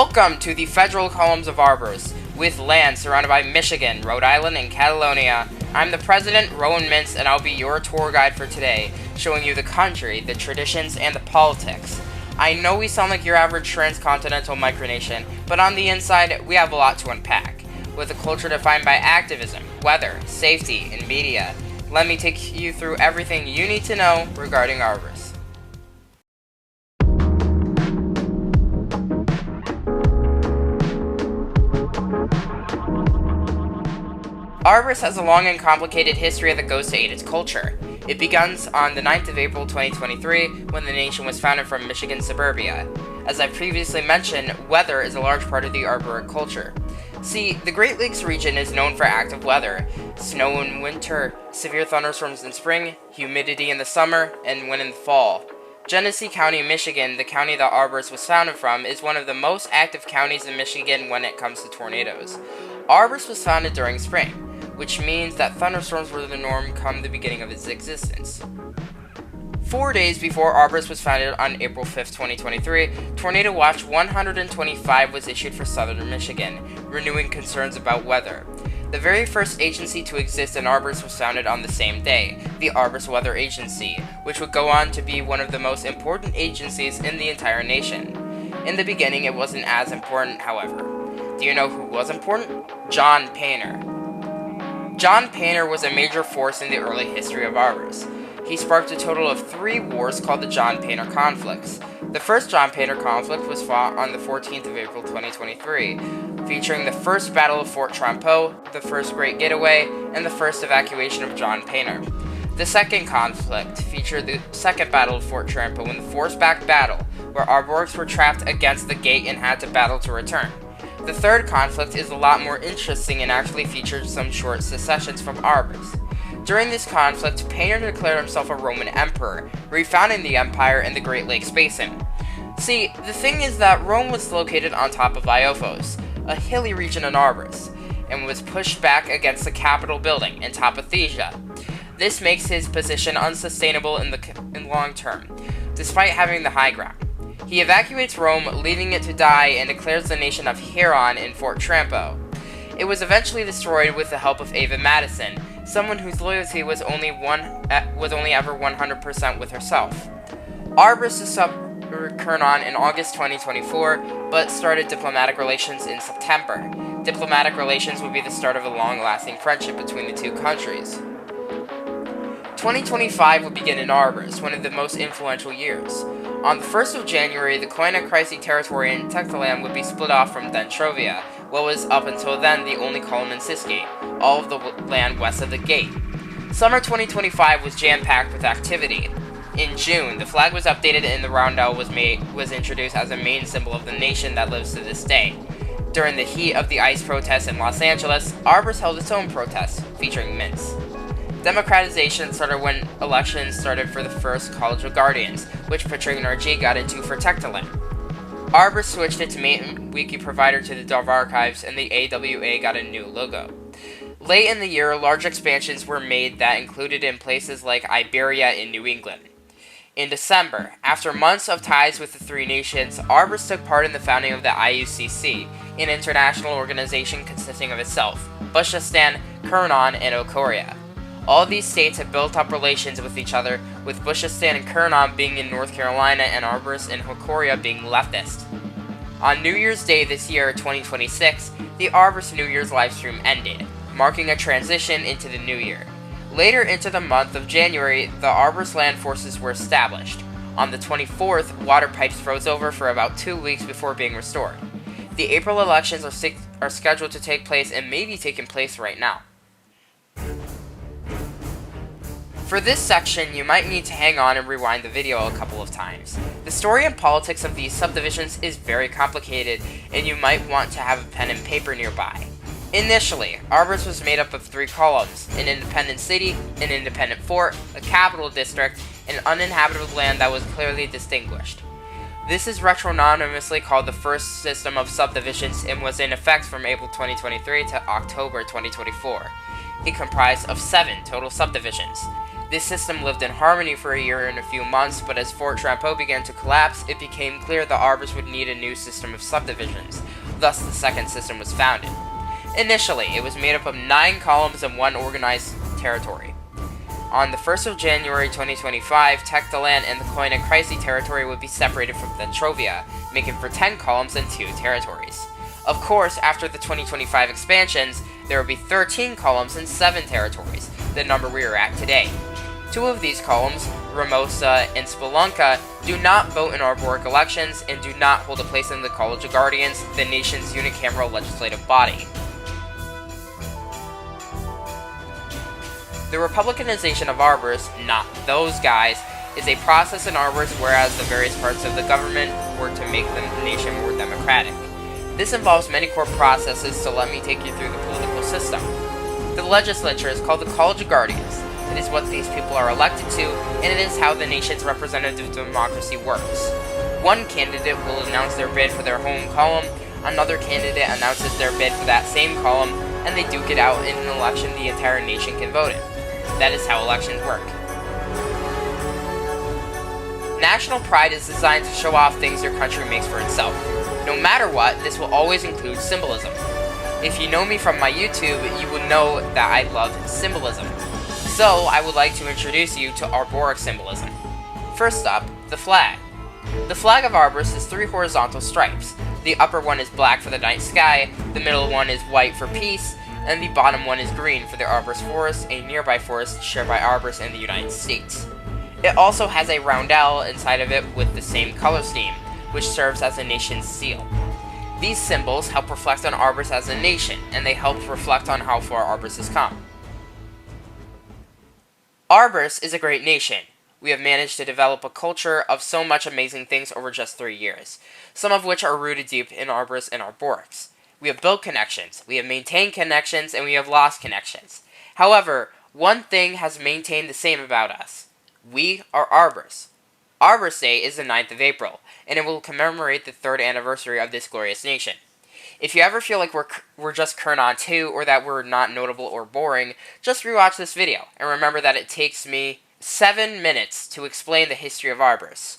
Welcome to the federal columns of Arbores, with land surrounded by Michigan, Rhode Island, and Catalonia. I'm the president, Rowan Mintz, and I'll be your tour guide for today, showing you the country, the traditions, and the politics. I know we sound like your average transcontinental micronation, but on the inside, we have a lot to unpack. With a culture defined by activism, weather, safety, and media, let me take you through everything you need to know regarding Arbores. Arbores has a long and complicated history that goes to aid its culture. It begins on the 9th of April 2023, when the nation was founded from Michigan suburbia. As I previously mentioned, weather is a large part of the Arboric culture. See, the Great Lakes region is known for active weather: snow in winter, severe thunderstorms in spring, humidity in the summer, and wind in the fall. Genesee County, Michigan, the county that Arbores was founded from, is one of the most active counties in Michigan when it comes to tornadoes. Arbores was founded during spring, which means that thunderstorms were the norm come the beginning of its existence. 4 days before Arbores was founded on April 5, 2023, Tornado Watch 125 was issued for southern Michigan, renewing concerns about weather. The very first agency to exist in Arbores was founded on the same day, the Arbores Weather Agency, which would go on to be one of the most important agencies in the entire nation. In the beginning, it wasn't as important, however. Do you know who was important? John Painter. John Painter was a major force in the early history of Arbores. He sparked a total of 3 wars called the John Painter Conflicts. The first John Painter conflict was fought on the 14th of April 2023, featuring the first Battle of Fort Trempeau, the first Great Getaway, and the first evacuation of John Painter. The second conflict featured the second Battle of Fort Trempeau in the force-backed battle, where Arborians were trapped against the gate and had to battle to return. The third conflict is a lot more interesting and actually featured some short secessions from Arbores. During this conflict, Painter declared himself a Roman emperor, refounding the empire in the Great Lakes Basin. See, the thing is that Rome was located on top of Iophos, a hilly region in Arbores, and was pushed back against the Capitol building in Tophathesia. This makes his position unsustainable in long term, despite having the high ground. He evacuates Rome, leaving it to die, and declares the nation of Huron in Fort Trempeau. It was eventually destroyed with the help of Ava Madison, someone whose loyalty was only ever 100% with herself. Arbores discovered Curnon in August 2024, but started diplomatic relations in September. Diplomatic relations would be the start of a long-lasting friendship between the two countries. 2025 would begin in Arbores, one of the most influential years. On the 1st of January, the Koine-Chryse territory in Tektaland would be split off from Dentrovia, what was up until then the only column in Cisgate, all of the land west of the gate. Summer 2025 was jam-packed with activity. In June, the flag was updated and the roundel was introduced as a main symbol of the nation that lives to this day. During the heat of the ICE protests in Los Angeles, Arbores held its own protests, featuring mints. Democratization started when elections started for the first College of Guardians, which Patrick Narji got into for Tektaland. Arbores switched its main wiki provider to the Dove Archives, and the AWA got a new logo. Late in the year, large expansions were made that included in places like Iberia and New England. In December, after months of ties with the three nations, Arbores took part in the founding of the IUCC, an international organization consisting of itself, Bushestan, Curnon, and Ocoria. All these states have built up relations with each other, with Bushestan and Curnon being in North Carolina and Arbores and Hocoria being leftist. On New Year's Day this year, 2026, the Arbores New Year's livestream ended, marking a transition into the new year. Later into the month of January, the Arbores land forces were established. On the 24th, water pipes froze over for about 2 weeks before being restored. The April elections are scheduled to take place and may be taking place right now. For this section, you might need to hang on and rewind the video a couple of times. The story and politics of these subdivisions is very complicated, and you might want to have a pen and paper nearby. Initially, Arbores was made up of 3 columns: an independent city, an independent fort, a capital district, and uninhabited land that was clearly distinguished. This is retroonymously called the first system of subdivisions and was in effect from April 2023 to October 2024. It comprised of 7 total subdivisions. This system lived in harmony for a year and a few months, but as Fort Drapeau began to collapse, it became clear that Arbores would need a new system of subdivisions. Thus, the second system was founded. Initially, it was made up of 9 columns and 1 organized territory. On the 1st of January 2025, Tektaland and the Koine Chrysi territory would be separated from Thetrovia, making for 10 columns and 2 territories. Of course, after the 2025 expansions, there would be 13 columns and 7 territories, the number we are at today. 2 of these columns, Ramosa and Spelunka, do not vote in Arboric elections and do not hold a place in the College of Guardians, the nation's unicameral legislative body. The Republicanization of Arbores, not those guys, is a process in Arbores whereas the various parts of the government work to make the nation more democratic. This involves many core processes, so let me take you through the political system. The legislature is called the College of Guardians. It is what these people are elected to, and it is how the nation's representative democracy works. One candidate will announce their bid for their home column, another candidate announces their bid for that same column, and they duke it out in an election the entire nation can vote in. That is how elections work. National pride is designed to show off things your country makes for itself. No matter what, this will always include symbolism. If you know me from my YouTube, you will know that I love symbolism. So, I would like to introduce you to Arboric symbolism. First up, the flag. The flag of Arbores is 3 horizontal stripes. The upper one is black for the night sky, the middle one is white for peace, and the bottom one is green for the Arbores Forest, a nearby forest shared by Arbores and the United States. It also has a roundel inside of it with the same color scheme, which serves as a nation's seal. These symbols help reflect on Arbores as a nation, and they help reflect on how far Arbores has come. Arbores is a great nation. We have managed to develop a culture of so much amazing things over just 3 years, some of which are rooted deep in Arbores and Arborics. We have built connections, we have maintained connections, and we have lost connections. However, one thing has maintained the same about us. We are Arbores. Arbores Day is the 9th of April, and it will commemorate the 3rd anniversary of this glorious nation. If you ever feel like we're just Curnon 2, or that we're not notable or boring, just rewatch this video, and remember that it takes me 7 minutes to explain the history of Arbores.